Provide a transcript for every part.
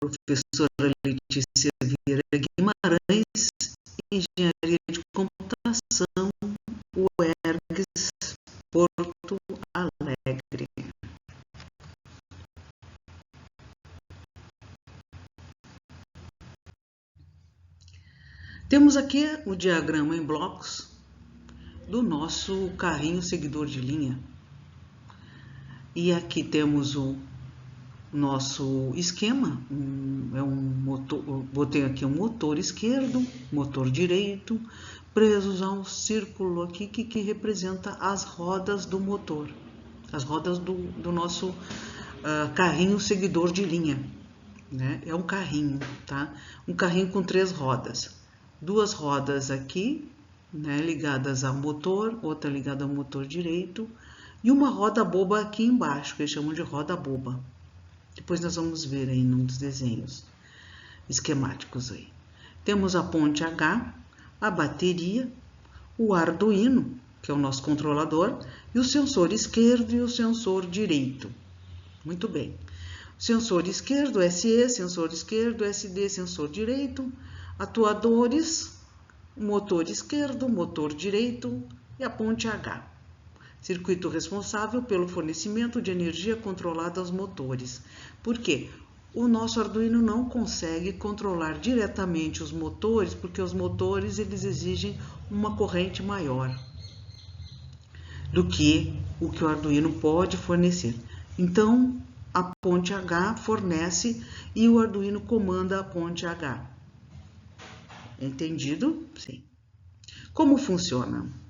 professora Letícia Vieira Guimarães, Engenharia de Computação, UERGS, Porto Alegre. Temos aqui o diagrama em blocos do nosso carrinho seguidor de linha. E aqui temos o nosso esquema, botei aqui um motor esquerdo, motor direito, presos a um círculo aqui que representa as rodas do motor, as rodas do nosso carrinho seguidor de linha, né? É um carrinho, tá? Um carrinho com 3 rodas, 2 rodas aqui, né, ligadas ao motor, outra ligada ao motor direito, e uma roda boba aqui embaixo, que eles chamam de roda boba. Depois nós vamos ver aí num dos desenhos esquemáticos aí. Temos a ponte H, a bateria, o Arduino, que é o nosso controlador, e o sensor esquerdo e o sensor direito. Muito bem. Sensor esquerdo, SE, sensor esquerdo, SD, sensor direito, atuadores, motor esquerdo, motor direito e a ponte H. Circuito responsável pelo fornecimento de energia controlada aos motores. Por quê? O nosso Arduino não consegue controlar diretamente os motores, porque os motores eles exigem uma corrente maior do que o Arduino pode fornecer. Então, a ponte H fornece e o Arduino comanda a ponte H. Entendido? Sim. Como funciona?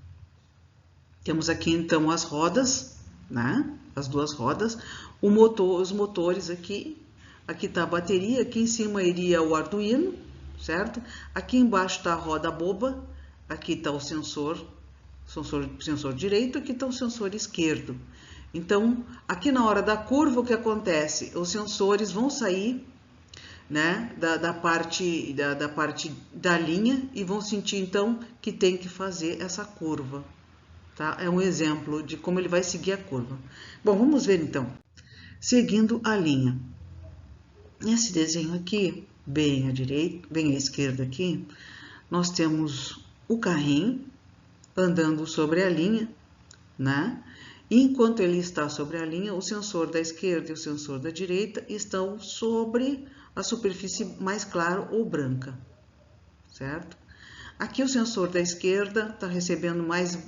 Temos aqui então as rodas, né? As 2 rodas, os motores aqui está a bateria, aqui em cima iria o Arduino, certo? Aqui embaixo está a roda boba, aqui está o sensor direito, aqui está o sensor esquerdo. Então, aqui na hora da curva, o que acontece? Os sensores vão sair, né, da parte da linha e vão sentir então que tem que fazer essa curva. Tá? É um exemplo de como ele vai seguir a curva. Bom, vamos ver então. Seguindo a linha. Nesse desenho aqui, bem à direita, bem à esquerda aqui, nós temos o carrinho andando sobre a linha, né? E enquanto ele está sobre a linha, o sensor da esquerda e o sensor da direita estão sobre a superfície mais clara ou branca, certo? Aqui o sensor da esquerda está recebendo mais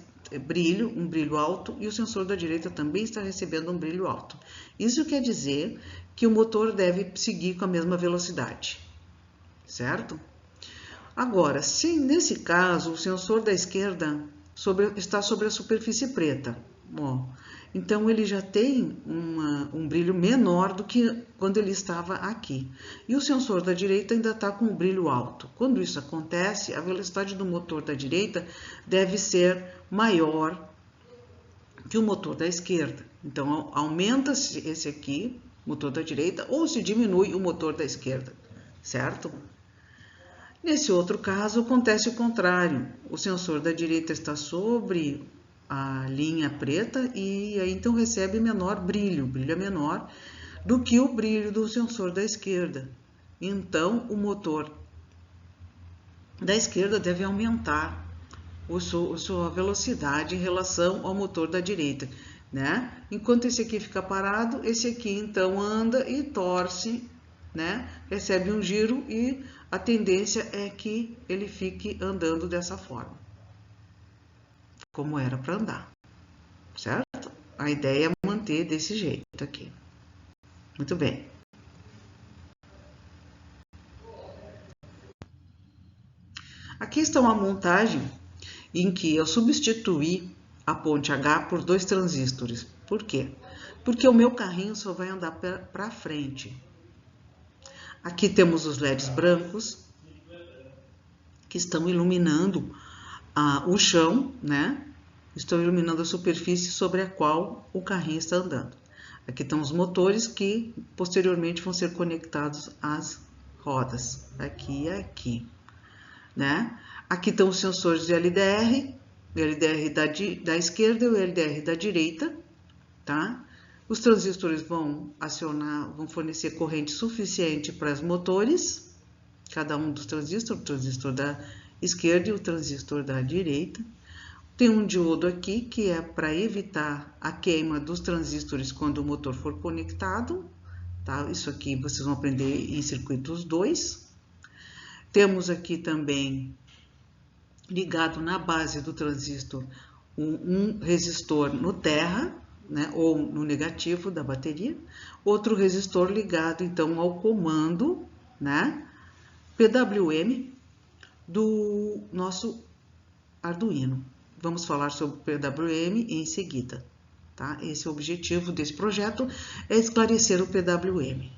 brilho, um brilho alto, e o sensor da direita também está recebendo um brilho alto. Isso quer dizer que o motor deve seguir com a mesma velocidade, certo? Agora, se nesse caso o sensor da esquerda está sobre a superfície preta, ó, então ele já tem um brilho menor do que quando ele estava aqui. E o sensor da direita ainda está com um brilho alto. Quando isso acontece, a velocidade do motor da direita deve ser maior que o motor da esquerda. Então, aumenta-se esse aqui, motor da direita, ou se diminui o motor da esquerda, certo? Nesse outro caso, acontece o contrário. O sensor da direita está sobre a linha preta e aí então recebe menor brilho, brilho é menor do que o brilho do sensor da esquerda. Então, o motor da esquerda deve aumentar sua velocidade em relação ao motor da direita, né? Enquanto esse aqui fica parado, esse aqui então anda e torce, né? Recebe um giro e a tendência é que ele fique andando dessa forma, como era para andar, certo? A ideia é manter desse jeito aqui. Muito bem. Aqui está uma montagem em que eu substituí a ponte H por 2 transistores. Por quê? Porque o meu carrinho só vai andar para frente. Aqui temos os LEDs brancos que estão iluminando o chão, né? Estão iluminando a superfície sobre a qual o carrinho está andando. Aqui estão os motores que posteriormente vão ser conectados às rodas, aqui e aqui, né? Aqui estão os sensores de LDR, o LDR da esquerda e o LDR da direita, tá? Os transistores vão fornecer corrente suficiente para os motores, cada um dos transistores, o transistor da esquerda e o transistor da direita. Tem um diodo aqui que é para evitar a queima dos transistores quando o motor for conectado, tá? Isso aqui vocês vão aprender em circuitos 2. Temos aqui também, ligado na base do transistor, um resistor no terra, né, ou no negativo da bateria, outro resistor ligado então ao comando, né, PWM do nosso Arduino. Vamos falar sobre PWM em seguida, tá? Esse é o objetivo desse projeto, é esclarecer o PWM,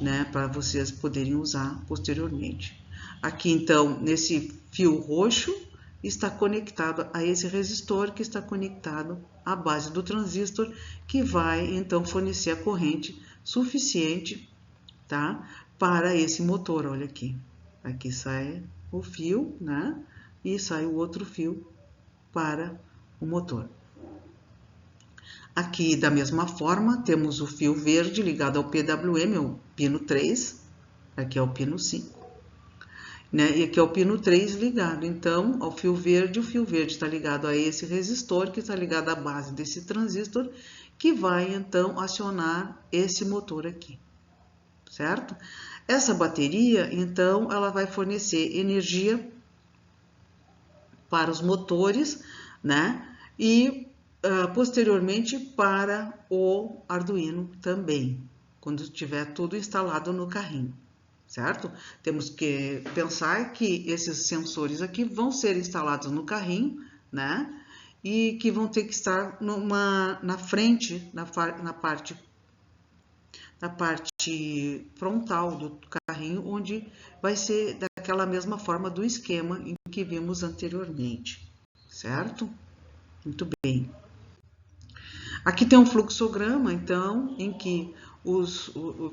né, para vocês poderem usar posteriormente. Aqui então, nesse fio roxo, está conectado a esse resistor que está conectado à base do transistor, que vai então fornecer a corrente suficiente, tá, para esse motor. Olha aqui, aqui sai o fio, né, e sai o outro fio para o motor. Aqui, da mesma forma, temos o fio verde ligado ao PWM, o pino 3, aqui é o pino 5. Né? E aqui é o pino 3 ligado, então, ao fio verde. O fio verde está ligado a esse resistor, que está ligado à base desse transistor, que vai, então, acionar esse motor aqui, certo? Essa bateria, então, ela vai fornecer energia para os motores, né? E, posteriormente, para o Arduino também, quando estiver tudo instalado no carrinho. Certo? Temos que pensar que esses sensores aqui vão ser instalados no carrinho, né? E que vão ter que estar na frente, na parte frontal do carrinho, onde vai ser daquela mesma forma do esquema em que vimos anteriormente, certo? Muito bem. Aqui tem um fluxograma, então, em que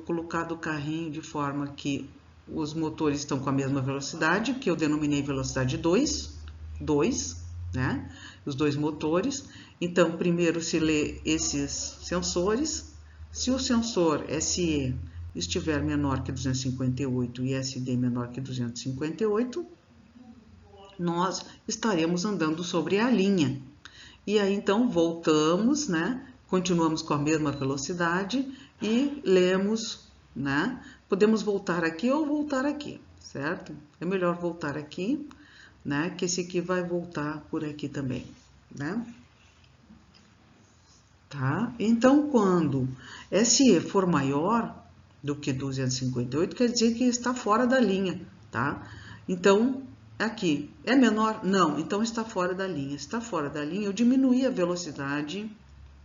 colocado o carrinho de forma que os motores estão com a mesma velocidade, que eu denominei velocidade 2, né? Os dois motores. Então, primeiro se lê esses sensores. Se o sensor SE estiver menor que 258 e SD menor que 258, nós estaremos andando sobre a linha. E aí, então, voltamos, né? Continuamos com a mesma velocidade e lemos, né? Podemos voltar aqui ou voltar aqui, certo? É melhor voltar aqui, né? Que esse aqui vai voltar por aqui também, né? Tá? Então, quando SE for maior do que 258, quer dizer que está fora da linha, tá? Então, aqui, é menor? Não, então está fora da linha. Está fora da linha, eu diminuí a velocidade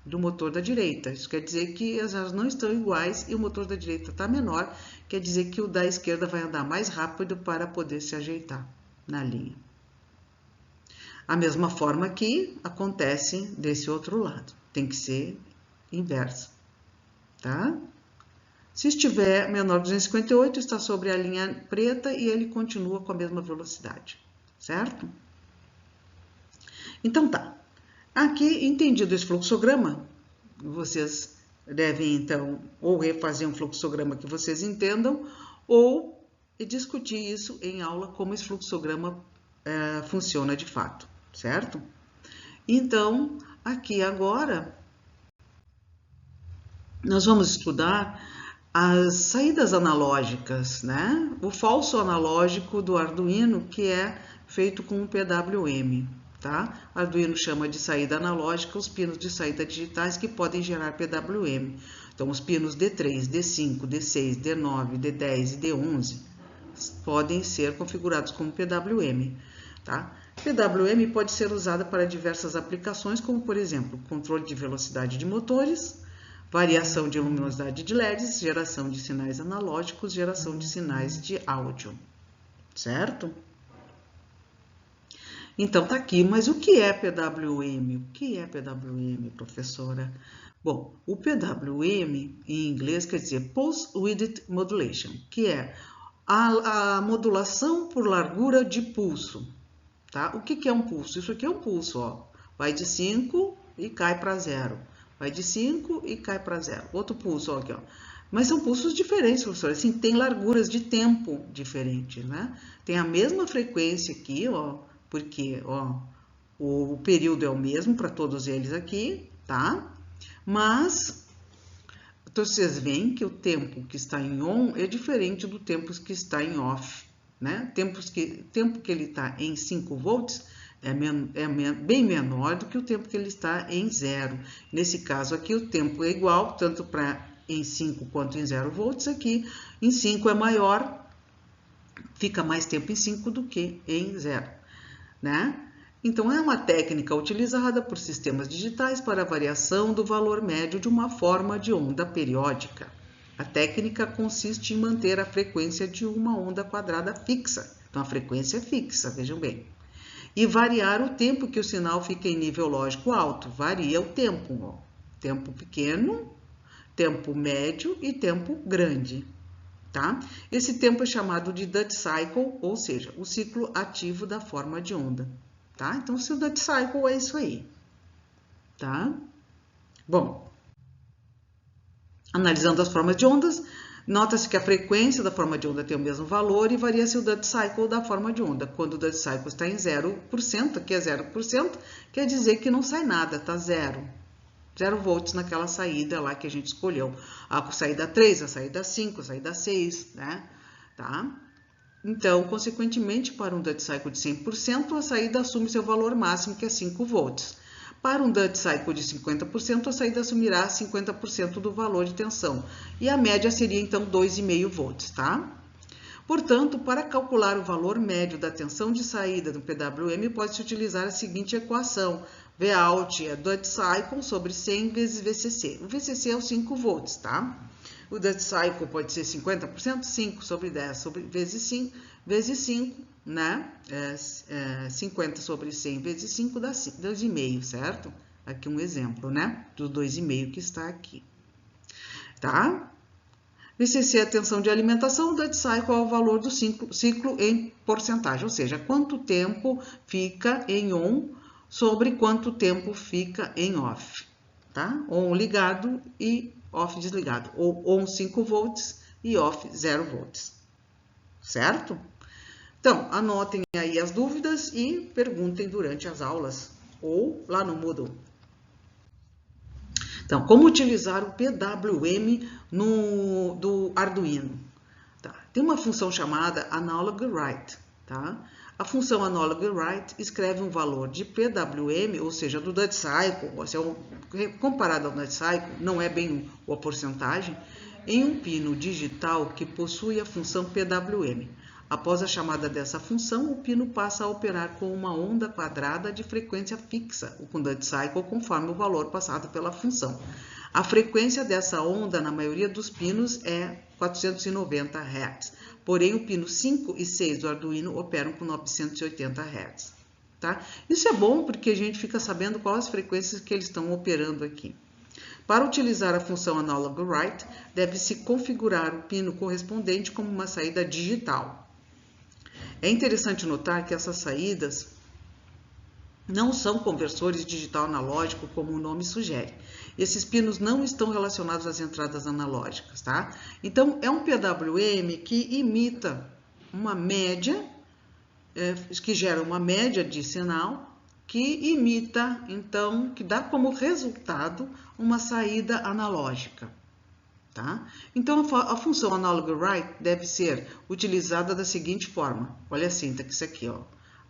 do motor da direita. Isso quer dizer que elas não estão iguais e o motor da direita está menor, quer dizer que o da esquerda vai andar mais rápido para poder se ajeitar na linha. A mesma forma que acontece desse outro lado, tem que ser inversa, tá? Se estiver menor de 258, está sobre a linha preta e ele continua com a mesma velocidade, certo? Então tá. Aqui, entendido esse fluxograma, vocês devem, então, ou refazer um fluxograma que vocês entendam, ou discutir isso em aula, como esse fluxograma funciona de fato, certo? Então, aqui agora, nós vamos estudar as saídas analógicas, né? O falso analógico do Arduino, que é feito com um PWM. Tá? Arduino chama de saída analógica os pinos de saída digitais que podem gerar PWM. Então, os pinos D3, D5, D6, D9, D10 e D11 podem ser configurados como PWM. Tá? PWM pode ser usada para diversas aplicações, como, por exemplo, controle de velocidade de motores, variação de luminosidade de LEDs, geração de sinais analógicos, geração de sinais de áudio. Certo? Então, tá aqui, mas o que é PWM? O que é PWM, professora? Bom, o PWM, em inglês, quer dizer Pulse Width Modulation, que é a modulação por largura de pulso. Tá? O que é um pulso? Isso aqui é um pulso, ó. Vai de 5 e cai para 0. vai de 5 e cai para 0. Outro pulso, ó, aqui, ó. Mas são pulsos diferentes, professor. Assim, tem larguras de tempo diferentes, né? Tem a mesma frequência aqui, ó, porque, ó, o período é o mesmo para todos eles aqui, tá? Mas então, vocês veem que o tempo que está em on é diferente do tempo que está em off, né? Tempo que ele está em 5 volts é bem menor do que o tempo que ele está em 0. Nesse caso aqui, o tempo é igual, tanto para em 5 quanto em 0 volts. Aqui, em 5 é maior, fica mais tempo em 5 do que em 0, né? Então, é uma técnica utilizada por sistemas digitais para a variação do valor médio de uma forma de onda periódica. A técnica consiste em manter a frequência de uma onda quadrada fixa. Então, a frequência é fixa, vejam bem. E variar o tempo que o sinal fica em nível lógico alto. Varia o tempo, ó. Tempo pequeno, tempo médio e tempo grande. Tá? Esse tempo é chamado de Duty Cycle, ou seja, o ciclo ativo da forma de onda. Tá? Então, o Duty Cycle é isso aí. Tá? Bom, analisando as formas de ondas, nota-se que a frequência da forma de onda tem o mesmo valor e varia-se o Duty Cycle da forma de onda. Quando o Duty Cycle está em 0%, aqui é 0%, quer dizer que não sai nada, tá zero. 0 volts naquela saída lá que a gente escolheu. A saída 3, a saída 5, a saída 6, né? Tá? Então, consequentemente, para um Duty Cycle de 100%, a saída assume seu valor máximo, que é 5 volts. Para um Duty Cycle de 50%, a saída assumirá 50% do valor de tensão. E a média seria, então, 2,5 volts, tá? Portanto, para calcular o valor médio da tensão de saída do PWM, pode-se utilizar a seguinte equação. Vout é Duty Cycle sobre 100 vezes VCC. O VCC é os 5 volts, tá? O Duty Cycle pode ser 50%, 5 sobre 10 vezes 5, né? 50 sobre 100 vezes 5 dá 2,5, certo? Aqui um exemplo, né? Do 2,5 que está aqui. Tá? VCC é a tensão de alimentação, o Duty Cycle é o valor do ciclo em porcentagem, ou seja, quanto tempo fica em on sobre quanto tempo fica em off. Tá? On ligado e off desligado, ou on 5 volts e off 0 volts, certo? Então, anotem aí as dúvidas e perguntem durante as aulas ou lá no Moodle. Então, como utilizar o PWM do Arduino? Tá? Tem uma função chamada Analog Write, tá? A função Analog Write escreve um valor de PWM, ou seja, do Duty Cycle, comparado ao Duty Cycle, não é bem a porcentagem, em um pino digital que possui a função PWM. Após a chamada dessa função, o pino passa a operar com uma onda quadrada de frequência fixa, o Duty Cycle, conforme o valor passado pela função. A frequência dessa onda, na maioria dos pinos, é 490 Hz. Porém, o pino 5 e 6 do Arduino operam com 980 Hz. Tá? Isso é bom porque a gente fica sabendo quais as frequências que eles estão operando aqui. Para utilizar a função Analog Write, deve-se configurar o pino correspondente como uma saída digital. É interessante notar que essas saídas não são conversores digital analógico, como o nome sugere. Esses pinos não estão relacionados às entradas analógicas, tá? Então, é um PWM que imita uma média, que gera uma média de sinal, que imita, então, que dá como resultado uma saída analógica, tá? Então, a função Analog Write deve ser utilizada da seguinte forma. Olha a sintaxe aqui, ó.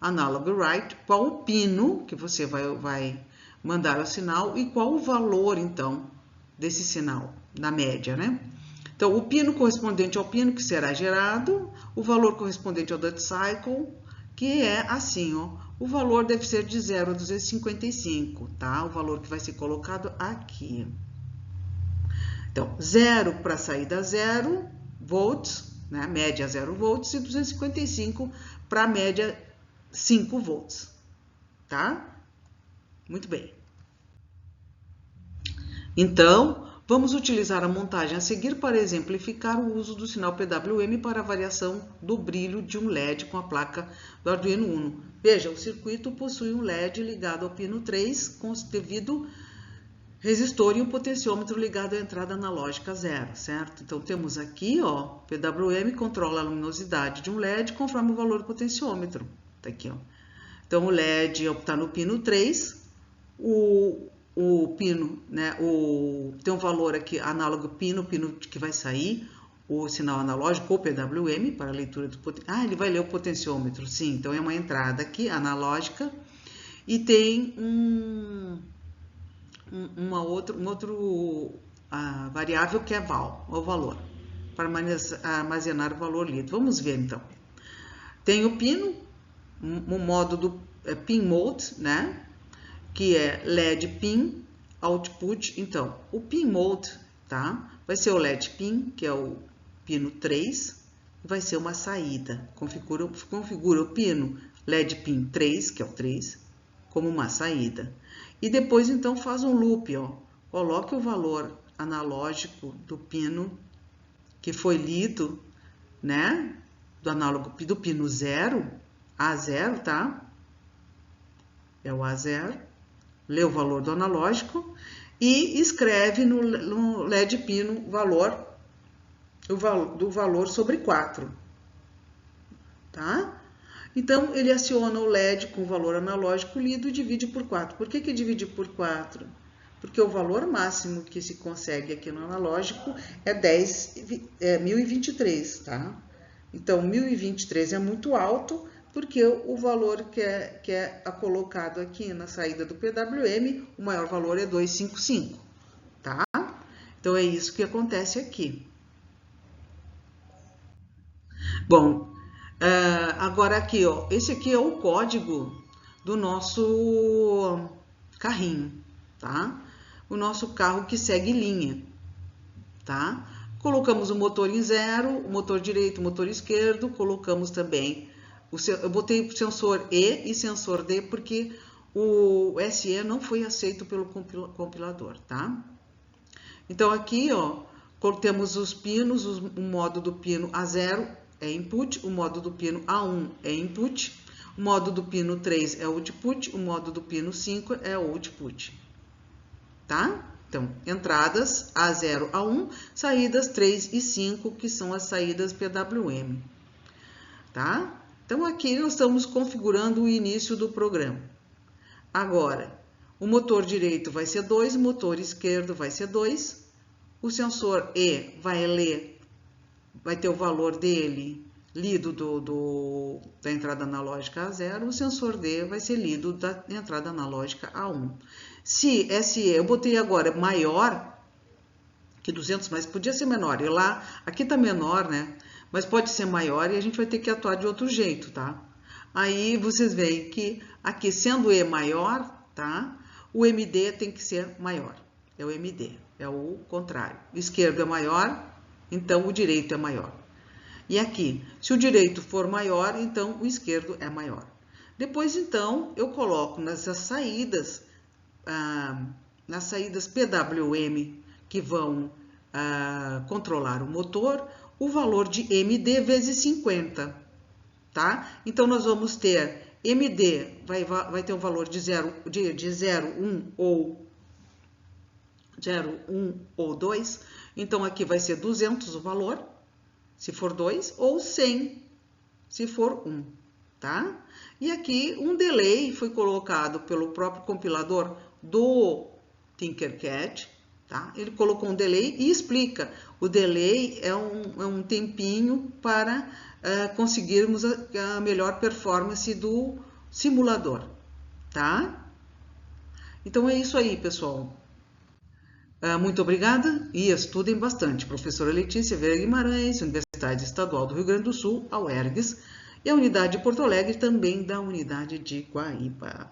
Analog Write, qual o pino que você vai mandar o sinal e qual o valor, então, desse sinal, na média, né? Então, o pino correspondente ao pino que será gerado, o valor correspondente ao Duty Cycle, que é assim, ó, o valor deve ser de 0 a 255, tá? O valor que vai ser colocado aqui. Então, 0 para saída 0 volts, né? Média 0 volts, e 255 para média 5 volts, tá? Muito bem. Então, vamos utilizar a montagem a seguir para exemplificar o uso do sinal PWM para a variação do brilho de um LED com a placa do Arduino Uno. Veja, o circuito possui um LED ligado ao pino 3 com o devido resistor e um potenciômetro ligado à entrada analógica 0, certo? Então, temos aqui, ó, PWM controla a luminosidade de um LED conforme o valor do potenciômetro. Tá aqui, ó. Então, o LED está no pino 3, o pino, né, tem um valor aqui análogo pino que vai sair, o sinal analógico ou PWM para a leitura do potenciômetro. Ah, ele vai ler o potenciômetro, sim. Então, é uma entrada aqui analógica e tem uma outra variável que é val, o valor, para armazenar o valor lido. Vamos ver, então. Tem o pino, o modo do pin mode, né? Que é LED pin output. Então, o pin mode, tá? Vai ser o LED pin, que é o pino 3, e vai ser uma saída. Configura o pino LED pin 3, que é o 3, como uma saída. E depois, então, faz um loop, ó. Coloque o valor analógico do pino que foi lido, né? Do análogo do pino 0, A0, tá? É o A0. Lê o valor do analógico e escreve no LED pino do valor sobre 4, tá? Então, ele aciona o LED com o valor analógico lido e divide por 4. Por que divide por 4? Porque o valor máximo que se consegue aqui no analógico é 1023, tá? Então, 1023 é muito alto, porque o valor que é colocado aqui na saída do PWM, o maior valor é 255, tá? Então, é isso que acontece aqui. Bom, agora aqui, ó, esse aqui é o código do nosso carrinho, tá? O nosso carro que segue linha, tá? Colocamos o motor em 0, o motor direito, o motor esquerdo, colocamos também, eu botei o sensor E e sensor D porque o SE não foi aceito pelo compilador, tá? Então aqui, ó, temos os pinos, o modo do pino A0 é input, o modo do pino A1 é input, o modo do pino 3 é output, o modo do pino 5 é output, tá? Então, entradas A0 a 1, saídas 3 e 5, que são as saídas PWM, tá? Então, aqui nós estamos configurando o início do programa. Agora, o motor direito vai ser 2, o motor esquerdo vai ser 2, o sensor E vai ler, vai ter o valor dele lido da entrada analógica A0, o sensor D vai ser lido da entrada analógica A1. Se SE, eu botei agora maior que 200, mas podia ser menor. E lá, aqui tá menor, né? Mas pode ser maior e a gente vai ter que atuar de outro jeito, tá? Aí vocês veem que aqui, sendo E maior, tá? O MD tem que ser maior. É o MD, é o contrário. O esquerdo é maior, então o direito é maior. E aqui, se o direito for maior, então o esquerdo é maior. Depois, então, eu coloco nas saídas PWM que vão controlar o motor, o valor de MD vezes 50, tá? Então, nós vamos ter MD, vai ter um valor de 0, 1 ou 0, 1 ou 2. Então, aqui vai ser 200 o valor, se for 2, ou 100, se for 1, tá? E aqui um delay foi colocado pelo próprio compilador do Tinkercad, tá? Ele colocou um delay e explica. O delay é um tempinho para conseguirmos a melhor performance do simulador, tá? Então é isso aí, pessoal. Muito obrigada e estudem bastante. Professora Letícia Vieira Guimarães, Universidade Estadual do Rio Grande do Sul, a UERGS, e a Unidade de Porto Alegre, também da Unidade de Guaíba.